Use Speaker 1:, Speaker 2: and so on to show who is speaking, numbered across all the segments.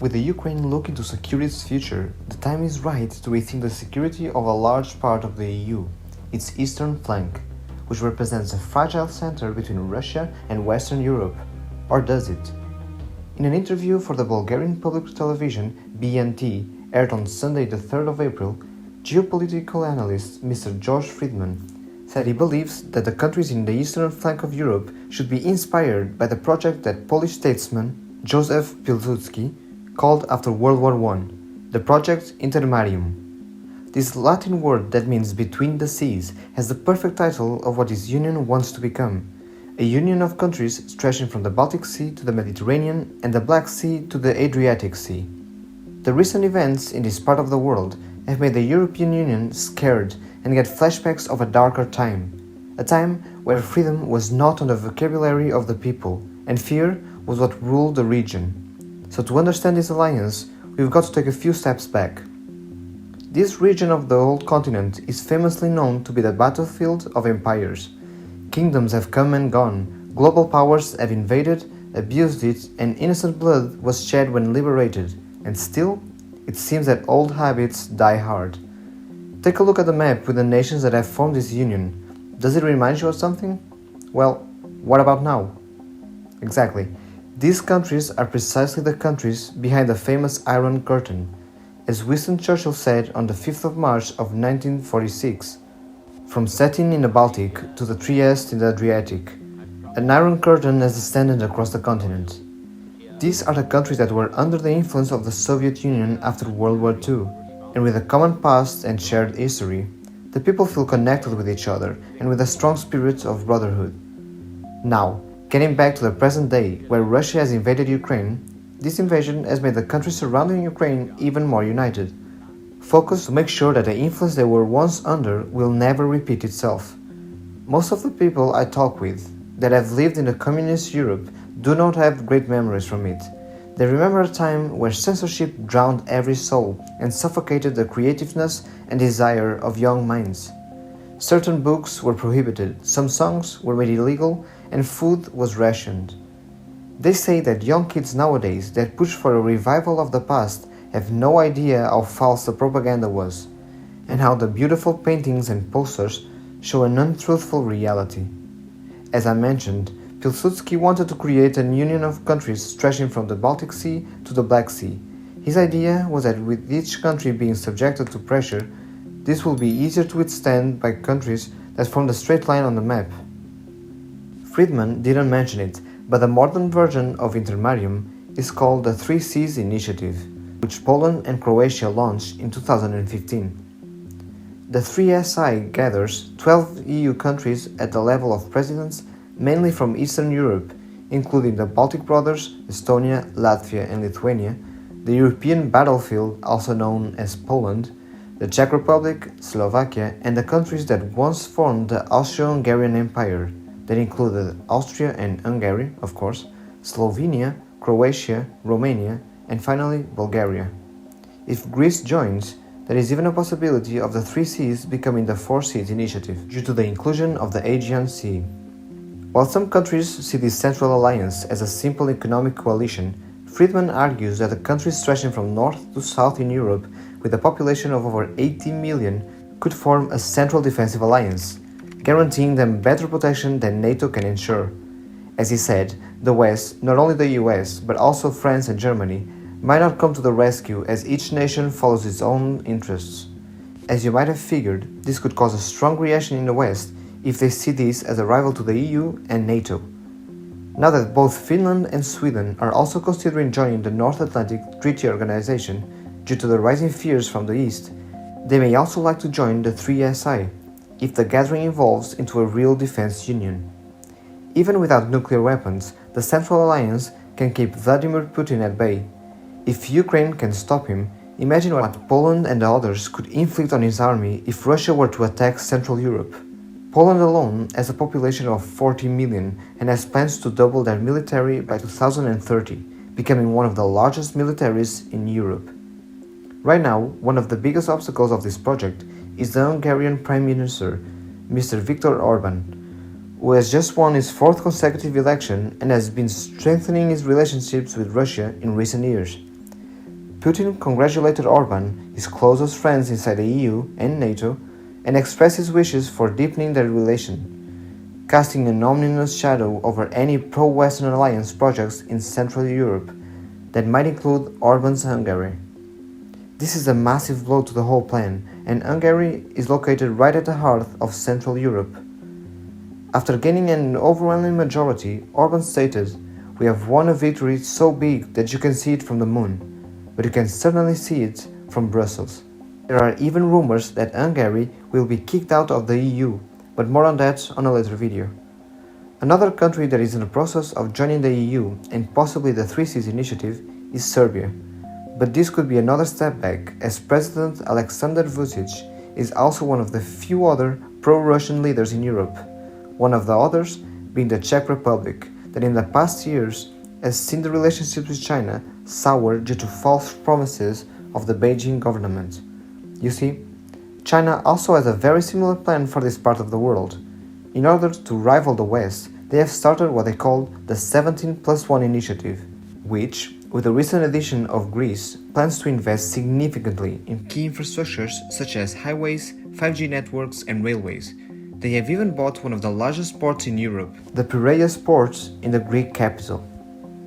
Speaker 1: With the Ukraine looking to secure its future, the time is right to rethink the security of a large part of the EU, its eastern flank, which represents a fragile center between Russia and Western Europe. Or does it? In an interview for the Bulgarian public television BNT, aired on Sunday the 3rd of April, geopolitical analyst Mr. George Friedman said he believes that the countries in the eastern flank of Europe should be inspired by the project that Polish statesman Józef Pilsudski called after World War I, the project intermarium. This Latin word that means between the seas has the perfect title of what this union wants to become, a union of countries stretching from the Baltic Sea to the Mediterranean and the Black Sea to the Adriatic Sea. The recent events in this part of the world have made the European Union scared and get flashbacks of a darker time, a time where freedom was not on the vocabulary of the people and fear was what ruled the region. So to understand this alliance, we've got to take a few steps back. This region of the old continent is famously known to be the battlefield of empires. Kingdoms have come and gone, global powers have invaded, abused it, and innocent blood was shed when liberated, and still, it seems that old habits die hard. Take a look at the map with the nations that have formed this union. Does it remind you of something? Well, what about now? Exactly. These countries are precisely the countries behind the famous Iron Curtain, as Winston Churchill said on the 5th of March of 1946, from Stettin in the Baltic to the Trieste in the Adriatic. An Iron Curtain has extended across the continent. These are the countries that were under the influence of the Soviet Union after World War II, and with a common past and shared history, the people feel connected with each other and with a strong spirit of brotherhood. Now, getting back to the present day, where Russia has invaded Ukraine, this invasion has made the countries surrounding Ukraine even more united, focused to make sure that the influence they were once under will never repeat itself. Most of the people I talk with that have lived in the communist Europe do not have great memories from it. They remember a time where censorship drowned every soul and suffocated the creativeness and desire of young minds. Certain books were prohibited, some songs were made illegal, and food was rationed. They say that young kids nowadays that push for a revival of the past have no idea how false the propaganda was, and how the beautiful paintings and posters show an untruthful reality. As I mentioned, Pilsudski wanted to create a union of countries stretching from the Baltic Sea to the Black Sea. His idea was that with each country being subjected to pressure, this will be easier to withstand by countries that form the straight line on the map. Friedman didn't mention it, but the modern version of intermarium is called the Three Seas Initiative, which Poland and Croatia launched in 2015. The 3SI gathers 12 EU countries at the level of presidents, mainly from Eastern Europe, including the Baltic Brothers, Estonia, Latvia and Lithuania, the European battlefield also known as Poland, the Czech Republic, Slovakia, and the countries that once formed the Austro-Hungarian Empire, that included Austria and Hungary, of course, Slovenia, Croatia, Romania, and finally Bulgaria. If Greece joins, there is even a possibility of the Three Seas becoming the Four Seas Initiative due to the inclusion of the Aegean Sea. While some countries see this central alliance as a simple economic coalition, Friedman argues that the countries stretching from north to south in Europe, with a population of over 80 million, could form a central defensive alliance, guaranteeing them better protection than NATO can ensure. As he said, the West, not only the US, but also France and Germany, might not come to the rescue as each nation follows its own interests. As you might have figured, this could cause a strong reaction in the West if they see this as a rival to the EU and NATO. Now that both Finland and Sweden are also considering joining the North Atlantic Treaty Organization due to the rising fears from the East, they may also like to join the 3SI if the gathering evolves into a real defense union. Even without nuclear weapons, the Central Alliance can keep Vladimir Putin at bay. If Ukraine can stop him, imagine what Poland and the others could inflict on his army if Russia were to attack Central Europe. Poland alone has a population of 40 million and has plans to double their military by 2030, becoming one of the largest militaries in Europe. Right now, one of the biggest obstacles of this project is the Hungarian Prime Minister, Mr. Viktor Orban, who has just won his fourth consecutive election and has been strengthening his relationships with Russia in recent years. Putin congratulated Orban, his closest friends inside the EU and NATO, and expressed his wishes for deepening their relation, casting an ominous shadow over any pro-Western alliance projects in Central Europe that might include Orban's Hungary. This is a massive blow to the whole plan, and Hungary is located right at the heart of Central Europe. After gaining an overwhelming majority, Orban stated, "We have won a victory so big that you can see it from the moon, but you can certainly see it from Brussels." There are even rumors that Hungary will be kicked out of the EU, but more on that on a later video. Another country that is in the process of joining the EU and possibly the Three Seas initiative is Serbia. But this could be another step back, as President Aleksandar Vučić is also one of the few other pro-Russian leaders in Europe, one of the others being the Czech Republic, that in the past years has seen the relationship with China sour due to false promises of the Beijing government. You see, China also has a very similar plan for this part of the world. In order to rival the West, they have started what they call the 17+1 initiative, which, with the recent addition of Greece, plans to invest significantly in key infrastructures such as highways, 5G networks and railways. They have even bought one of the largest ports in Europe, the Piraeus port in the Greek capital.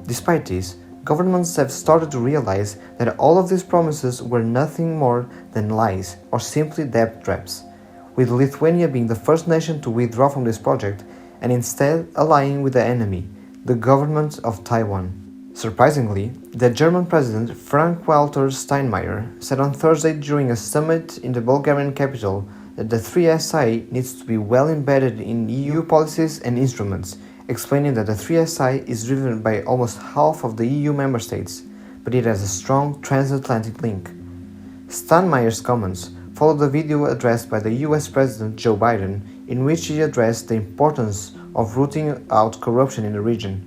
Speaker 1: Despite this, governments have started to realize that all of these promises were nothing more than lies or simply debt traps, with Lithuania being the first nation to withdraw from this project and instead allying with the enemy, the government of Taiwan. Surprisingly, the German President Frank-Walter Steinmeier said on Thursday during a summit in the Bulgarian capital that the 3SI needs to be well embedded in EU policies and instruments, explaining that the 3SI is driven by almost half of the EU member states, but it has a strong transatlantic link. Steinmeier's comments followed the video addressed by the US President Joe Biden, in which he addressed the importance of rooting out corruption in the region.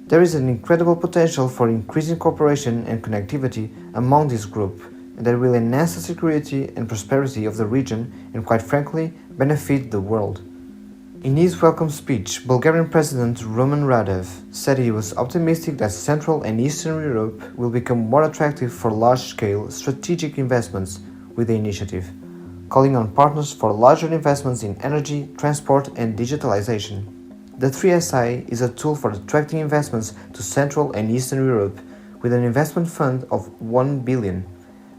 Speaker 1: There is an incredible potential for increasing cooperation and connectivity among this group, and that will enhance the security and prosperity of the region and, quite frankly, benefit the world. In his welcome speech, Bulgarian President Roman Radev said he was optimistic that Central and Eastern Europe will become more attractive for large-scale strategic investments with the initiative, calling on partners for larger investments in energy, transport and digitalization. The 3SI is a tool for attracting investments to Central and Eastern Europe with an investment fund of 1 billion,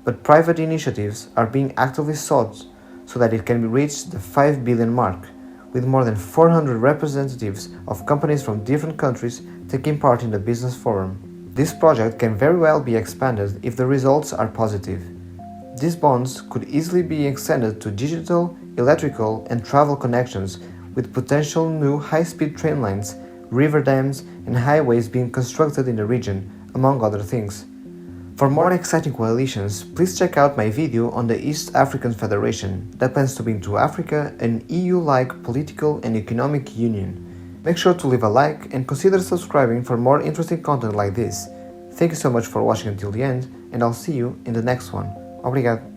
Speaker 1: but private initiatives are being actively sought so that it can reach the 5 billion mark, with more than 400 representatives of companies from different countries taking part in the business forum. This project can very well be expanded if the results are positive. These bonds could easily be extended to digital, electrical and travel connections, with potential new high-speed train lines, river dams and highways being constructed in the region, among other things. For more exciting coalitions, please check out my video on the East African Federation that plans to bring to Africa an EU-like political and economic union. Make sure to leave a like and consider subscribing for more interesting content like this. Thank you so much for watching until the end, and I'll see you in the next one. Obrigado.